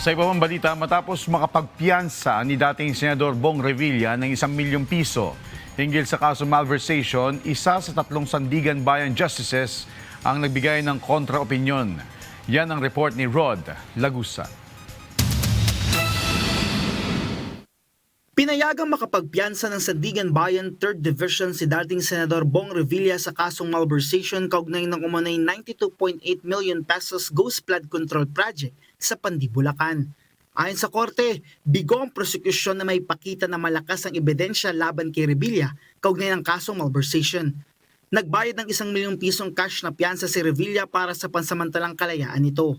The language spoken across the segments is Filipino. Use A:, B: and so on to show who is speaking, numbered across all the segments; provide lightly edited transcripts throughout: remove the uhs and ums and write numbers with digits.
A: Sa iba pang balita, matapos makapagpiyansa ni dating Senador Bong Revilla ng 1 milyong piso hinggil sa kaso malversation, isa sa 3 Sandigan Bayan Justices ang nagbigay ng kontra-opinyon. Yan ang report ni Rod Lagusa.
B: Pinayagang makapagpiyansa ng Sandigan Bayan 3rd Division si dating Senador Bong Revilla sa kasong malversation kaugnay ng umunay 92.8 million pesos Ghost Flood Control Project sa Pandi, Bulacan. Ayon sa korte, bigo ang prosekusyon na may pakita na malakas ang ebidensya laban kay Revilla kaugnay ng kasong malversation. Nagbayad ng 1 milyong pisong cash na piyansa si Revilla para sa pansamantalang kalayaan nito.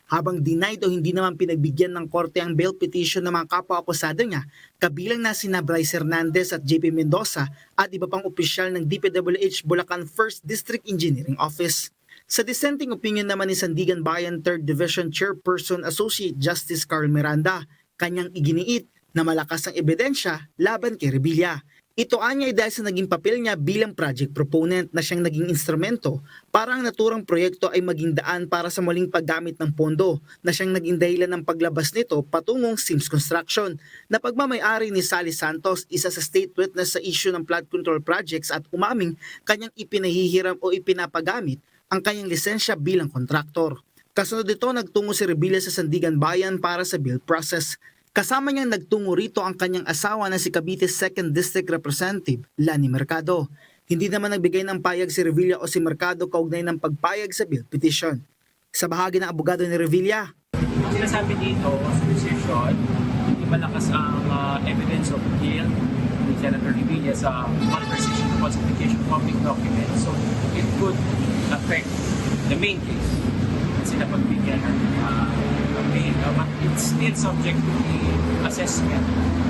B: Habang denied o hindi naman pinagbigyan ng korte ang bail petition ng mga kapwa-akusado niya, kabilang na sina Bryce Hernandez at JP Mendoza at iba pang opisyal ng DPWH Bulacan 1st District Engineering Office. Sa dissenting opinion naman ni Sandigan Bayan 3rd Division Chairperson Associate Justice Carl Miranda, kanyang iginiit na malakas ang ebidensya laban kay Revilla. Ito anya ay dahil sa naging papel niya bilang project proponent na siyang naging instrumento para ang naturang proyekto ay maging daan para sa muling paggamit ng pondo na siyang naging dahilan ng paglabas nito patungong Sims Construction na pagmamay-ari ni Sally Santos, isa sa state witness sa issue ng flood control projects at umaming kanyang ipinahihiram o ipinapagamit ang kanyang lisensya bilang kontraktor. Kasunod nito, nagtungo si Revilla sa Sandigan Bayan para sa bill process. Kasama niyang nagtungo rito ang kanyang asawa na si Cavite 2nd District Representative Lani Mercado. Hindi naman nagbigay ng payag si Revilla o si Mercado kaugnay ng pagpayag sa bill petition. Sa bahagi ng abogado ni Revilla,
C: sinasabi dito sa decision, hindi malakas ang evidence of guilt ni Senator Revilla sa malversation of falsification of public documents. So it could affect the main case kasi napagbigyan ng bail. But it's still subject to the assessment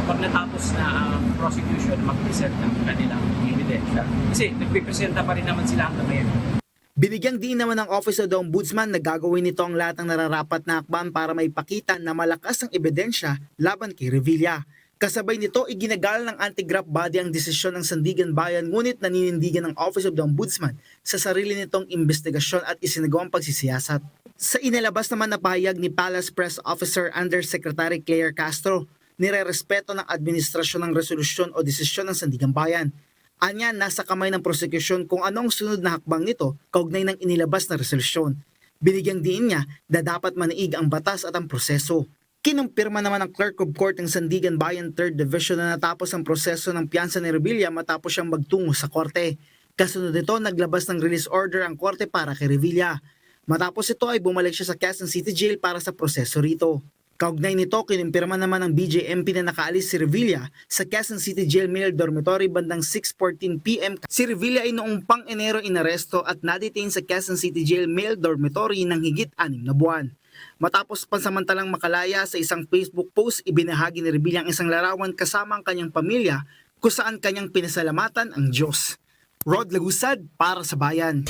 C: pag natapos na ang prosecution mag-present ng kanilang ebidensya. Kasi nagpipresenta pa rin naman sila hanggang ngayon.
B: Binigyang diin naman ng Office of the Ombudsman na gagawin nito ang lahat ng nararapat na hakbang para maipakita na malakas ang ebidensya laban kay Revilla. Kasabay nito, iginagal ng anti-graft body ang desisyon ng Sandigan Bayan ngunit naninindigan ng Office of the Ombudsman sa sarili nitong investigasyon at isinagawang pagsisiyasat. Sa inilabas naman na pahayag ni Palace Press Officer Undersecretary Claire Castro, nirerespeto ng administrasyon ng resolusyon o desisyon ng Sandigan Bayan. Anya, nasa kamay ng prosekusyon kung anong sunod na hakbang nito kaugnay ng inilabas na resolusyon. Binigyang diin niya na dapat manaig ang batas at ang proseso. Kinumpirma naman ng Clerk of Court ng Sandigan Bayan 3rd Division na natapos ang proseso ng piyansa ni Revilla matapos siyang magtungo sa korte. Kasunod nito, naglabas ng release order ang korte para kay Revilla. Matapos ito ay bumalik siya sa Quezon City Jail para sa proseso rito. Kaugnay nito, kinumpirma naman ng BJMP na nakaalis si Revilla sa Quezon City Jail Male Dormitory bandang 6:14 p.m. Si Revilla ay noong pang-Enero inaresto at nadetain sa Quezon City Jail Male Dormitory ng higit 6 na buwan. Matapos pansamantalang makalaya, sa isang Facebook post, ibinahagi ni Revilla ang isang larawan kasama ang kanyang pamilya kung saan kanyang pinasalamatan ang Diyos. Rod Lagusad para sa Bayan.